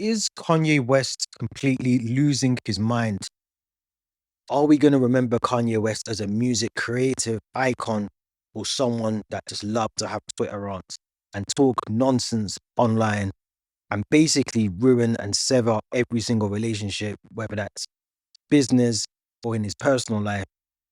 Is Kanye West completely losing his mind? Are we going to remember Kanye West as a music creative icon or someone that just loved to have Twitter rants and talk nonsense online and basically ruin and sever every single relationship, whether that's business or in his personal life?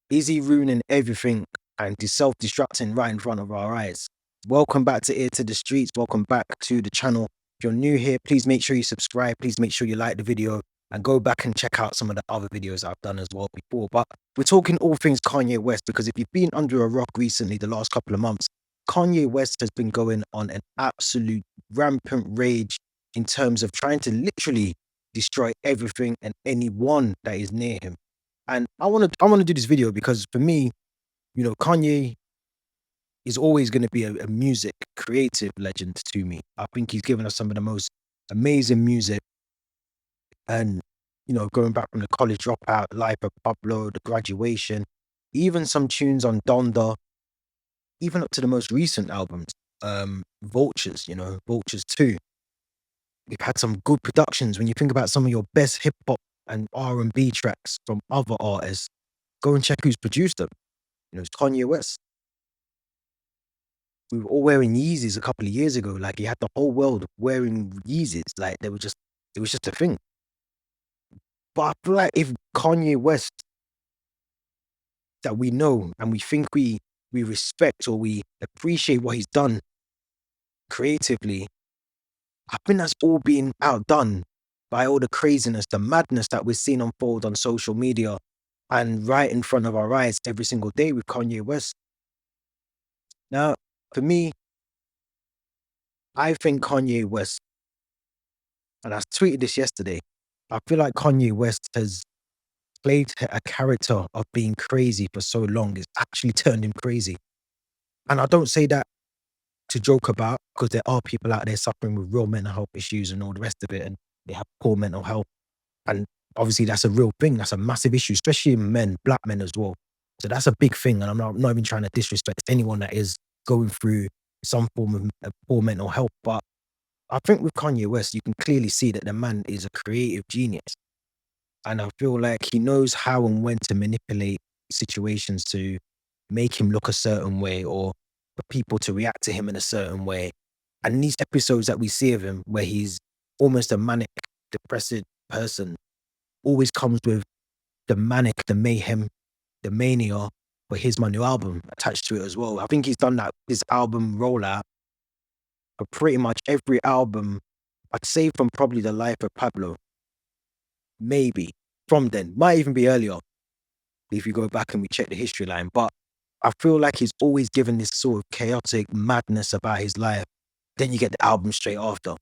Is he ruining everything and self-destructing right in front of our eyes? Welcome back to Ear to the Streets. Welcome back to the channel. If you're new here, please make sure you subscribe. Please make sure you like the video and go back and check out some of the other videos I've done as well before. But we're talking all things Kanye West because if you've been under a rock recently, the last couple of months, Kanye West has been going on an absolute rampant rage in terms of trying to literally destroy everything and anyone that is near him. And I want to do this video because for me, Kanye is always going to be a music creative legend to me. I think he's given us some of the most amazing music. And, going back from the college dropout, Life of Pablo, the graduation, even some tunes on Donda, even up to the most recent albums, Vultures, Vultures 2. We've had some good productions. When you think about some of your best hip hop and R&B tracks from other artists, go and check who's produced them. It's Kanye West. We were all wearing Yeezys a couple of years ago. Like he had the whole world wearing Yeezys. Like it was just a thing. But I feel like if Kanye West that we know and we think we respect or we appreciate what he's done creatively, I think that's all being outdone by all the craziness, the madness that we're seeing unfold on social media and right in front of our eyes every single day with Kanye West. Now, for me, I think Kanye West, and I tweeted this yesterday, I feel like Kanye West has played a character of being crazy for so long. It's actually turned him crazy. And I don't say that to joke about because there are people out there suffering with real mental health issues and all the rest of it. And they have poor mental health. And obviously that's a real thing. That's a massive issue, especially in men, black men as well. So that's a big thing. And I'm not even trying to disrespect anyone that is going through some form of poor mental health. But I think with Kanye West, you can clearly see that the man is a creative genius. And I feel like he knows how and when to manipulate situations to make him look a certain way or for people to react to him in a certain way. And these episodes that we see of him where he's almost a manic, depressive person always comes with the manic, the mayhem, the mania, but here's my new album attached to it as well. I think he's done that, his album rollout for pretty much every album, I'd say from probably The Life of Pablo. Maybe from then, might even be earlier if you go back and we check the history line. But I feel like he's always given this sort of chaotic madness about his life. Then you get the album straight after.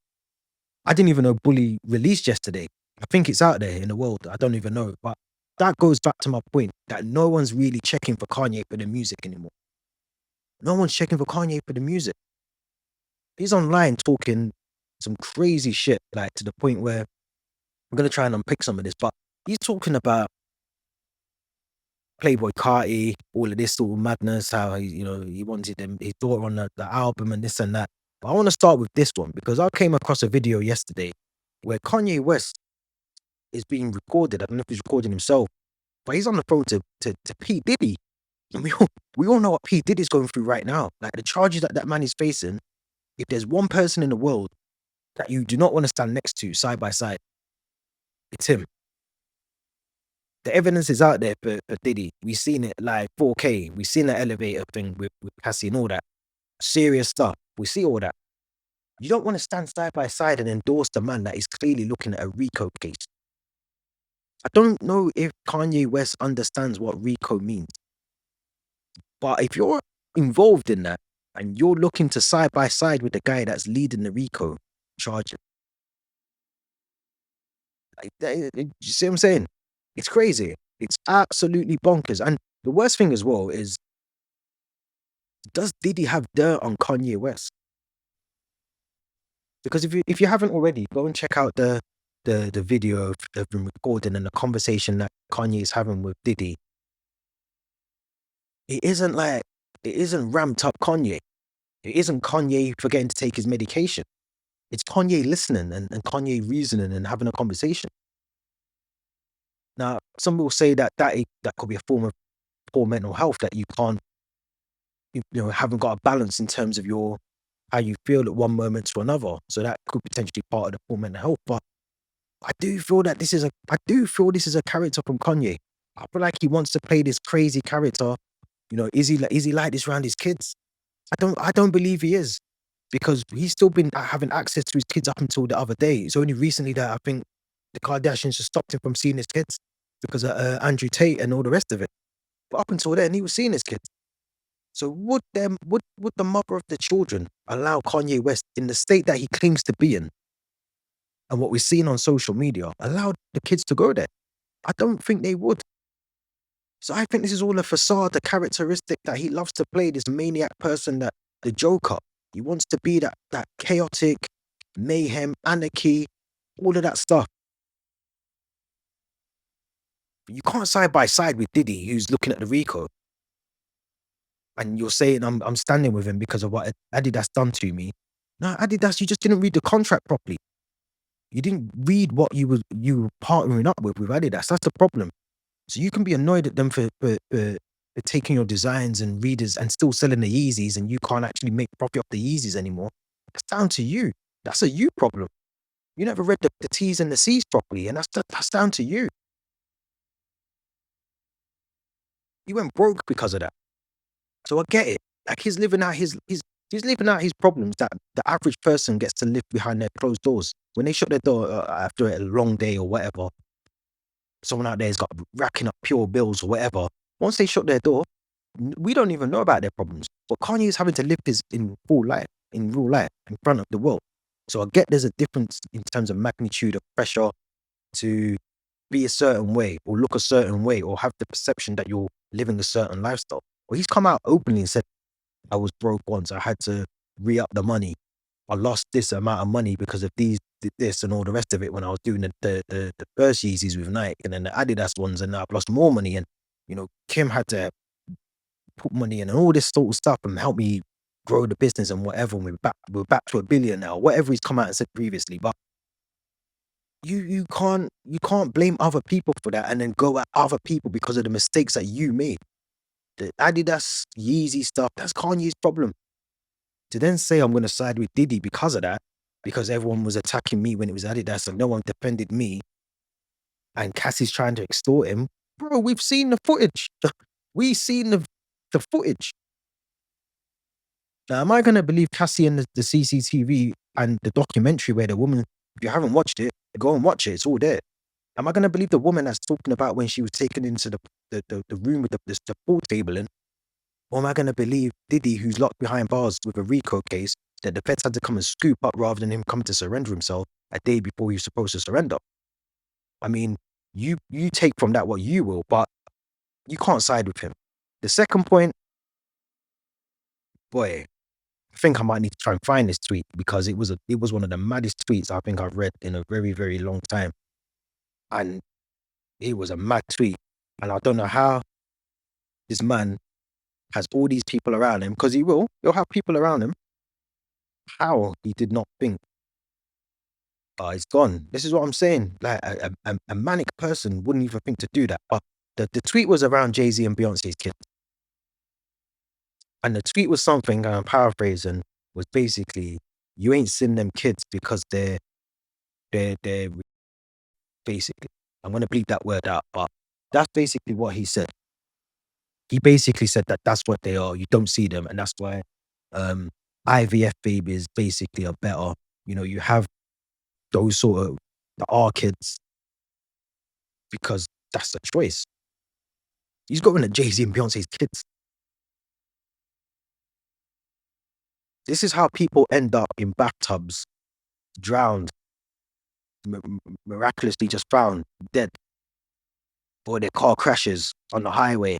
I didn't even know Bully released yesterday. I think it's out there in the world. I don't even know. But that goes back to my point that no one's really checking for Kanye for the music anymore. No one's checking for Kanye for the music. He's online talking some crazy shit, like to the point where I'm going to try and unpick some of this, but he's talking about Playboi Carti, all of this sort of madness, how he wanted his daughter on the album and this and that. But I want to start with this one because I came across a video yesterday where Kanye West is being recorded. I don't know if he's recording himself, but he's on the phone to P. Diddy. And we all know what P. Diddy's going through right now. Like the charges that man is facing, if there's one person in the world that you do not want to stand next to side by side, it's him. The evidence is out there for Diddy. We've seen it live 4K. We've seen that elevator thing with Cassie and all that. Serious stuff. We see all that. You don't want to stand side by side and endorse the man that is clearly looking at a RICO case. I don't know if Kanye West understands what RICO means. But if you're involved in that and you're looking to side by side with the guy that's leading the RICO charges, you see what I'm saying? It's crazy. It's absolutely bonkers. And the worst thing as well is, does Diddy have dirt on Kanye West? Because if you haven't already, go and check out the video of him recording and the conversation that Kanye is having with Diddy. It isn't ramped up Kanye. It isn't Kanye forgetting to take his medication. It's Kanye listening and Kanye reasoning and having a conversation. Now, some will say that that could be a form of poor mental health, that you can't, haven't got a balance in terms of your how you feel at one moment to another. So that could potentially part of the poor mental health. But I do feel this is a character from Kanye. I feel like he wants to play this crazy character. Is he like this around his kids? I don't believe he is, because he's still been having access to his kids up until the other day. It's only recently that I think the Kardashians just stopped him from seeing his kids because of Andrew Tate and all the rest of it. But up until then, he was seeing his kids. So would the mother of the children allow Kanye West, in the state that he claims to be in and what we're seeing on social media, allow the kids to go there? I don't think they would. So I think this is all a facade, a characteristic that he loves to play, this maniac person, that the Joker. He wants to be that chaotic, mayhem, anarchy, all of that stuff. You can't side by side with Diddy, who's looking at the Rico, and you're saying I'm standing with him because of what Adidas done to me. No, Adidas, you just didn't read the contract properly. You didn't read what you were partnering up with Adidas. That's the problem. So you can be annoyed at them for taking your designs and readers and still selling the Yeezys, and you can't actually make profit off the Yeezys anymore. That's down to you. That's a you problem. You never read the T's and the C's properly, and that's down to you. You went broke because of that. So I get it. Like, he's living out his problems that the average person gets to live behind their closed doors. When they shut their door after a long day or whatever, someone out there has got racking up pure bills or whatever. Once they shut their door, we don't even know about their problems. But Kanye is having to live this in real life, in front of the world. So I get there's a difference in terms of magnitude of pressure to be a certain way or look a certain way or have the perception that you're living a certain lifestyle. Well, he's come out openly and said, I was broke once. I had to re-up the money. I lost this amount of money because of this and all the rest of it when I was doing the first Yeezys with Nike, and then the Adidas ones, and I've lost more money. And, Kim had to put money in and all this sort of stuff and help me grow the business and whatever. And we're back to 1 billion now, whatever he's come out and said previously. But you can't blame other people for that and then go at other people because of the mistakes that you made. The Adidas Yeezy stuff, that's Kanye's problem. To then say I'm going to side with Diddy because of that, because everyone was attacking me when it was Adidas and no one defended me, and Cassie's trying to extort him. Bro, we've seen the footage. We've seen the footage. Now, am I going to believe Cassie and the CCTV and the documentary where the woman, if you haven't watched it, go and watch it. It's all there. Am I going to believe the woman that's talking about when she was taken into the room with the pool table in? Or am I going to believe Diddy, who's locked behind bars with a RICO case, that the feds had to come and scoop up rather than him coming to surrender himself a day before he was supposed to surrender? I mean, you take from that what you will, but you can't side with him. The second point, boy, I think I might need to try and find this tweet because it was one of the maddest tweets I think I've read in a very, very long time. And it was a mad tweet. And I don't know how this man has all these people around him, because he'll have people around him. How he did not think, it's gone. This is what I'm saying. Like a manic person wouldn't even think to do that. But the tweet was around Jay-Z and Beyonce's kids. And the tweet was something, and I'm paraphrasing, was basically, you ain't seen them kids because they're basically, I'm going to bleep that word out, but that's basically what he said. He basically said that that's what they are. You don't see them. And that's why IVF babies basically are better. You have those sort of the R kids because that's the choice. He's got rid of Jay-Z and Beyonce's kids. This is how people end up in bathtubs, drowned, miraculously just found dead, or their car crashes on the highway.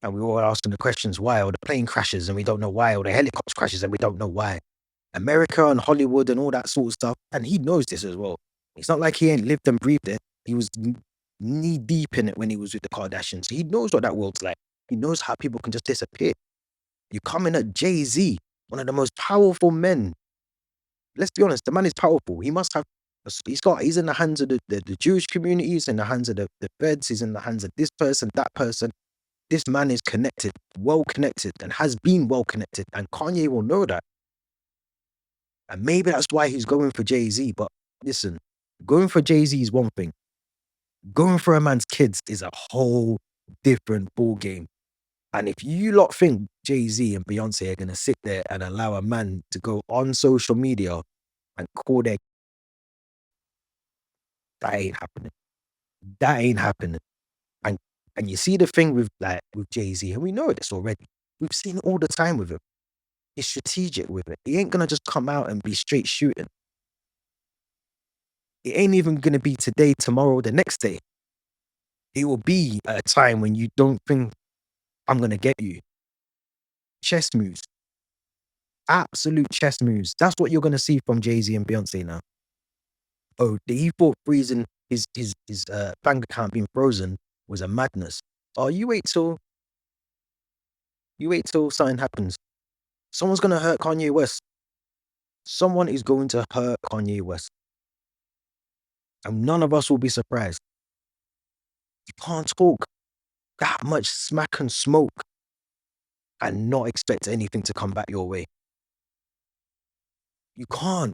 And we were all asking the questions why, or the plane crashes and we don't know why, or the helicopter crashes and we don't know why. America and Hollywood and all that sort of stuff. And he knows this as well. It's not like he ain't lived and breathed it. He was knee deep in it when he was with the Kardashians. He knows what that world's like. He knows how people can just disappear. You come in at Jay-Z, one of the most powerful men let's be honest, the man is powerful. He must have. He's in the hands of the Jewish community. He's in the hands of the feds. He's in the hands of this person, that person. This man is connected, well connected, and has been well connected. And Kanye will know that. And maybe that's why he's going for Jay-Z. But listen, going for Jay-Z is one thing. Going for a man's kids is a whole different ball game. And if you lot think Jay-Z and Beyonce are gonna sit there and allow a man to go on social media and call their, that ain't happening. That ain't happening. And you see the thing with Jay-Z, and we know this already. We've seen it all the time with him. He's strategic with it. He ain't gonna just come out and be straight shooting. It ain't even gonna be today, tomorrow, the next day. It will be at a time when you don't think I'm gonna get you. Chess moves. Absolute chess moves. That's what you're gonna see from Jay-Z and Beyonce now. Oh, he thought freezing his bank account being frozen was a madness. Oh, you wait till something happens. Someone's gonna hurt Kanye West. Someone is going to hurt Kanye West. And none of us will be surprised. You can't talk that much smack and smoke and not expect anything to come back your way. You can't.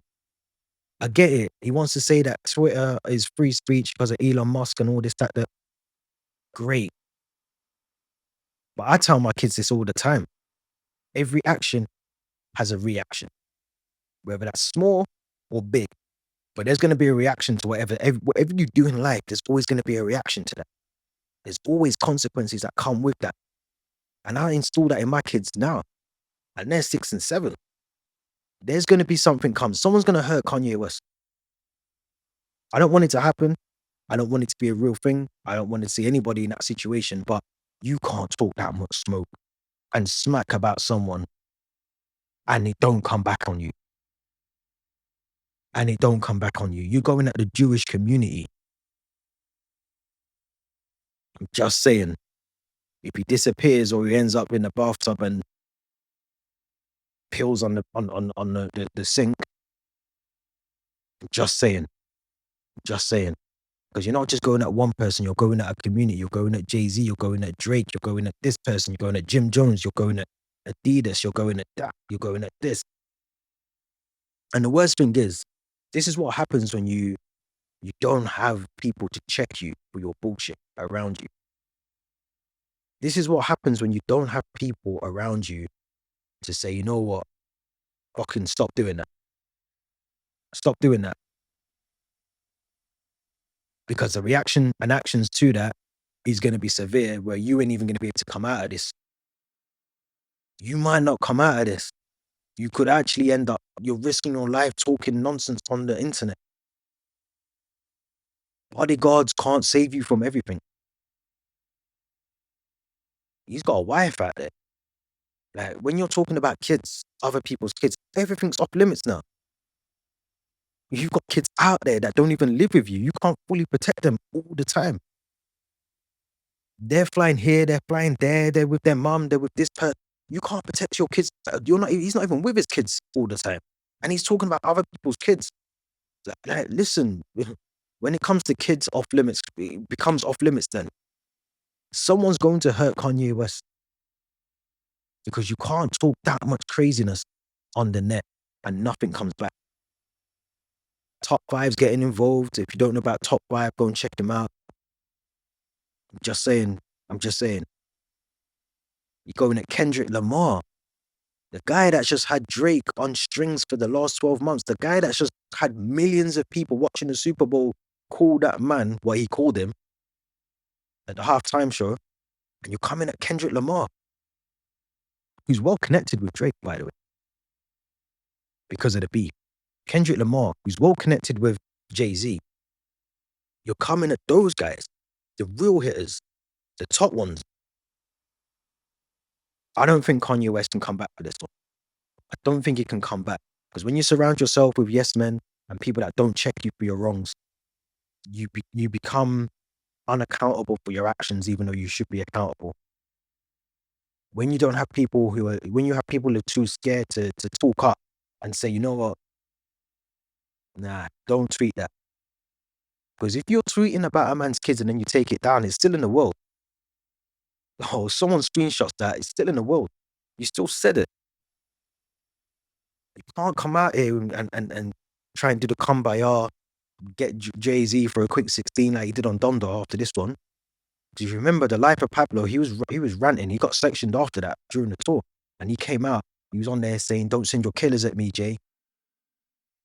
I get it. He wants to say that Twitter is free speech because of Elon Musk and all this, that. Great. But I tell my kids this all the time. Every action has a reaction, whether that's small or big. But there's going to be a reaction to whatever you do in life. There's always going to be a reaction to that. There's always consequences that come with that. And I install that in my kids now. And they're 6 and 7. There's going to be something comes. Someone's going to hurt Kanye West. I don't want it to happen. I don't want it to be a real thing. I don't want to see anybody in that situation. But you can't talk that much smoke and smack about someone and it don't come back on you. And it don't come back on you. You're going at the Jewish community. I'm just saying. If he disappears or he ends up in the bathtub and pills on the sink, I'm just saying. Just saying. Because you're not just going at one person, you're going at a community. You're going at Jay-Z, you're going at Drake, you're going at this person, you're going at Jim Jones, you're going at Adidas, you're going at that, you're going at this. And the worst thing is, this is what happens when you don't have people to check you for your bullshit around you. This is what happens when you don't have people around you to say, you know what, fucking stop doing that. Stop doing that. Because the reaction and actions to that is going to be severe, where you ain't even going to be able to come out of this. You might not come out of this. You could actually end up, you're risking your life talking nonsense on the internet. Bodyguards can't save you from everything. He's got a wife out there. Like, when you're talking about kids, other people's kids, everything's off limits now. You've got kids out there that don't even live with you. You can't fully protect them all the time. They're flying here, they're flying there, they're with their mum, they're with this person. You can't protect your kids. He's not even with his kids all the time. And he's talking about other people's kids. Like, listen, when it comes to kids off limits, it becomes off limits then. Someone's going to hurt Kanye West. Because you can't talk that much craziness on the net and nothing comes back. Top 5's getting involved. If you don't know about Top 5, go and check them out. I'm just saying. You're going at Kendrick Lamar. The guy that's just had Drake on strings for the last 12 months. The guy that's just had millions of people watching the Super Bowl call that man what he called him at the halftime show. And you're coming at Kendrick Lamar, who's well connected with Drake, by the way, because of the beef. Kendrick Lamar, who's well connected with Jay-Z. You're coming at those guys, the real hitters, the top ones. I don't think Kanye West can come back for this one. I don't think he can come back. Because when you surround yourself with yes men and people that don't check you for your wrongs, you become unaccountable for your actions, even though you should be accountable. When you don't have people when you have people who are too scared to talk up and say, you know what, Nah, don't tweet that. Because if you're tweeting about a man's kids and then you take it down, it's still in the world. Oh, someone screenshots that, it's still in the world. You still said it. You can't come out here and try and do the kumbaya, get Jay-Z for a quick 16 like he did on Donda after this one. Do you remember the life of Pablo? He was ranting. He got sectioned after that during the tour. And he came out. He was on there saying, "Don't send your killers at me, Jay.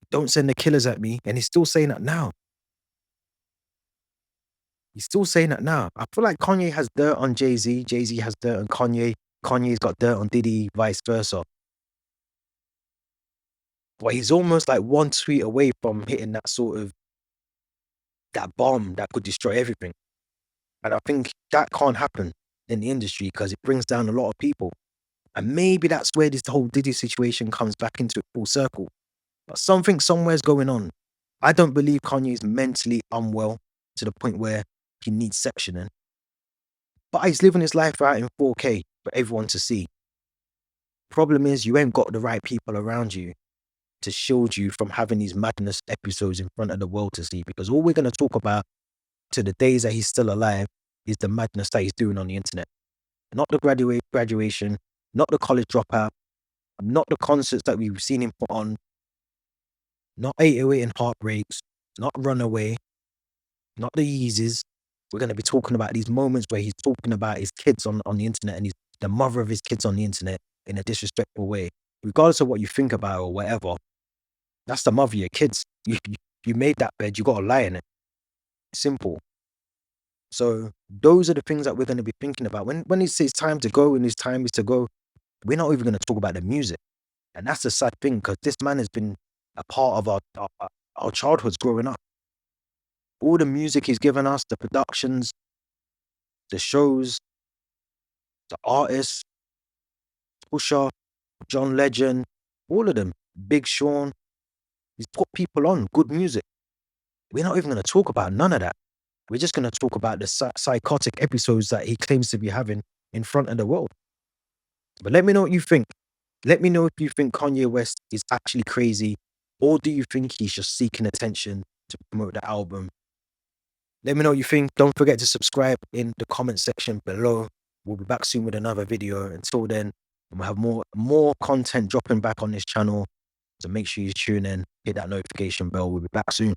Don't send the killers at me." And he's still saying that now. He's still saying that now. I feel like Kanye has dirt on Jay-Z. Jay-Z has dirt on Kanye. Kanye's got dirt on Diddy, vice versa. But he's almost like one tweet away from hitting that sort of that bomb that could destroy everything. And I think that can't happen in the industry because it brings down a lot of people. And maybe that's where this whole Diddy situation comes back into full circle. But something somewhere's going on. I don't believe Kanye's mentally unwell to the point where he needs sectioning. But he's living his life out in 4K for everyone to see. Problem is, you ain't got the right people around you to shield you from having these madness episodes in front of the world to see. Because all we're going to talk about to the days that he's still alive is the madness that he's doing on the internet. Not the graduation, not the college dropout, not the concerts that we've seen him put on, not 808 and Heartbreaks, not Runaway, not the Yeezys. We're going to be talking about these moments where he's talking about his kids on the internet and he's the mother of his kids on the internet in a disrespectful way. Regardless of what you think about or whatever, that's the mother of your kids. You made that bed, you got to lie in it. Simple. So those are the things that we're going to be thinking about. When he says time to go and his time is to go, we're not even going to talk about the music. And that's the sad thing because this man has been a part of our childhoods growing up. All the music he's given us, the productions, the shows, the artists, Pusha, John Legend, all of them, Big Sean, he's put people on good music. We're not even going to talk about none of that. We're just going to talk about the psychotic episodes that he claims to be having in front of the world. But let me know what you think. Let me know if you think Kanye West is actually crazy or do you think he's just seeking attention to promote the album. Let me know what you think. Don't forget to subscribe in the comment section below. We'll be back soon with another video. Until then, we'll have more content dropping back on this channel. So make sure you tune in, hit that notification bell. We'll be back soon.